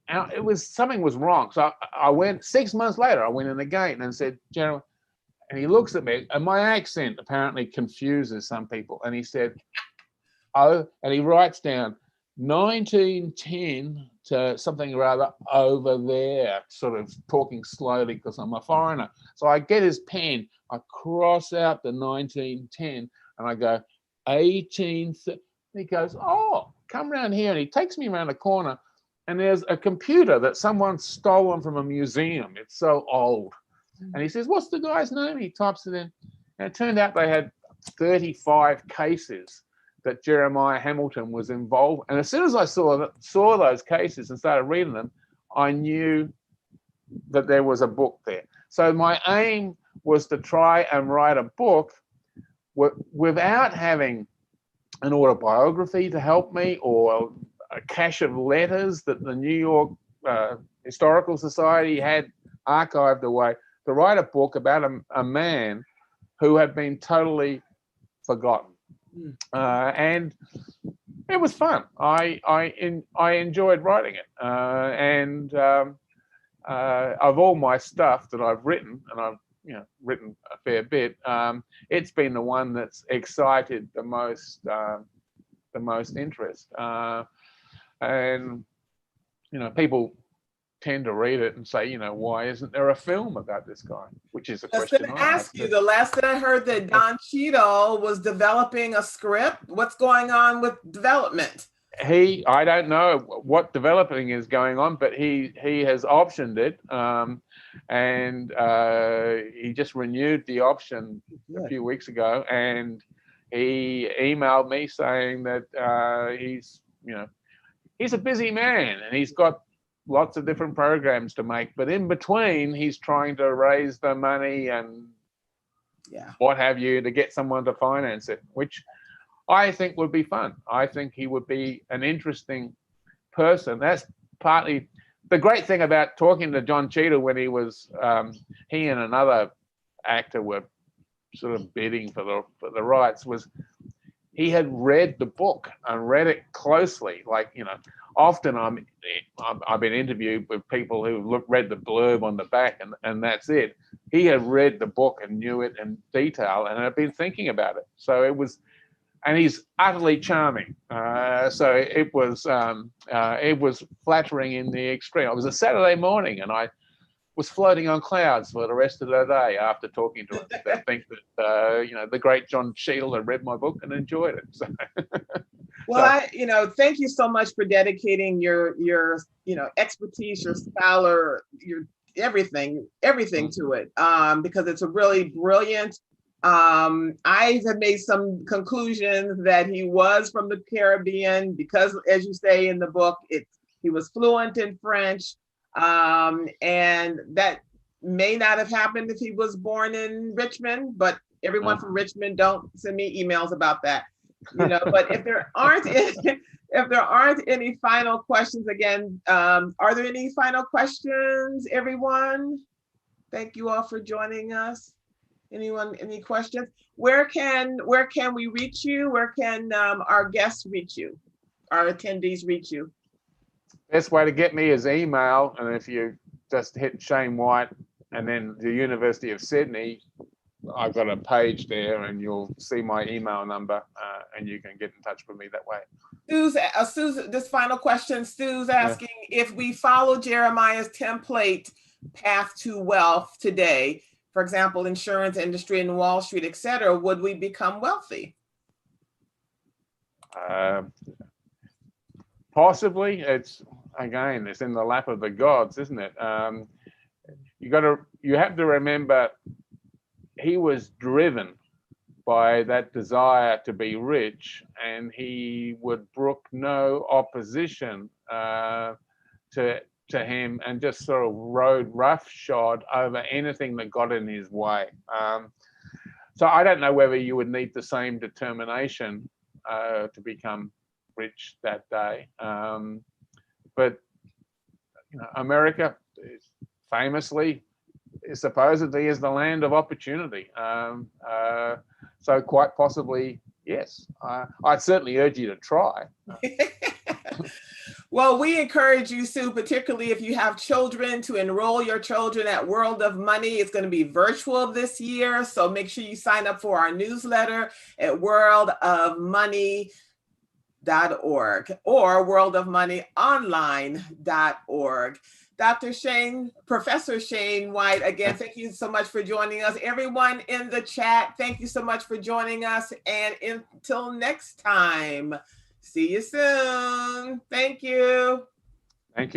And something was wrong. So I went 6 months later. I went in again and said, "Jeremiah," and he looks at me, and my accent apparently confuses some people. And he said, "Oh," and he writes down 1910 to something or other over there, sort of talking slowly because I'm a foreigner. So I get his pen, I cross out the 1910, and I go 18. He goes, "Oh, come round here," and he takes me around the corner. And there's a computer that someone's stolen from a museum. It's so old. And he says, "What's the guy's name?" He types it in. And it turned out they had 35 cases that Jeremiah Hamilton was involved. And as soon as I saw those cases and started reading them, I knew that there was a book there. So my aim was to try and write a book without having an autobiography to help me or a cache of letters that the New York Historical Society had archived away, to write a book about a man who had been totally forgotten. And it was fun. I enjoyed writing it. And of all my stuff that I've written, and I've written a fair bit, it's been the one that's excited the most interest. And people tend to read it and say, why isn't there a film about this guy? Which is a question. I was going to ask you. The last that I heard that Don Cheadle was developing a script. What's going on with development? I don't know what developing is going on, but he has optioned it, and he just renewed the option a few weeks ago, and he emailed me saying that he's a busy man and he's got lots of different programs to make, but in between he's trying to raise the money and what have you to get someone to finance it, which I think would be fun. I think he would be an interesting person. That's partly the great thing about talking to John Cheadle when he was, he and another actor were sort of bidding for the rights, was he had read the book and read it closely. Like, often I've been interviewed with people who read the blurb on the back and that's it. He had read the book and knew it in detail and had been thinking about it. So it was, and he's utterly charming. So it was flattering in the extreme. It was a Saturday morning and I was floating on clouds for the rest of the day after talking to him. I think that the great John Cheadle had read my book and enjoyed it. So. Well, thank you so much for dedicating your expertise, your scholar, your everything to it, because it's a really brilliant. I have made some conclusions that he was from the Caribbean because, as you say in the book, he was fluent in French. And that may not have happened if he was born in Richmond, but everyone from Richmond, don't send me emails about that, but if there aren't any final questions, again, are there any final questions, everyone? Thank you all for joining us. Anyone, any questions? Where can we reach you? Where can our guests reach you? Our attendees reach you? Best way to get me is email, and if you just hit Shane White and then the University of Sydney, I've got a page there and you'll see my email number and you can get in touch with me that way. Sue's, this final question, Sue's asking, if we follow Jeremiah's template path to wealth today, for example, insurance industry and Wall Street, et cetera, would we become wealthy? Possibly. It's in the lap of the gods, isn't it? You have to remember he was driven by that desire to be rich, and he would brook no opposition to him, and just sort of rode roughshod over anything that got in his way. So I don't know whether you would need the same determination to become rich that day. But America famously supposedly is the land of opportunity. So quite possibly, yes. I'd certainly urge you to try. Well, we encourage you, Sue, particularly if you have children, to enroll your children at World of Money. It's going to be virtual this year, so make sure you sign up for our newsletter at worldofmoney.org or worldofmoneyonline.org. Professor Shane White, again, thank you so much for joining us. Everyone in the chat, thank you so much for joining us. And until next time, see you soon. Thank you. Thank you.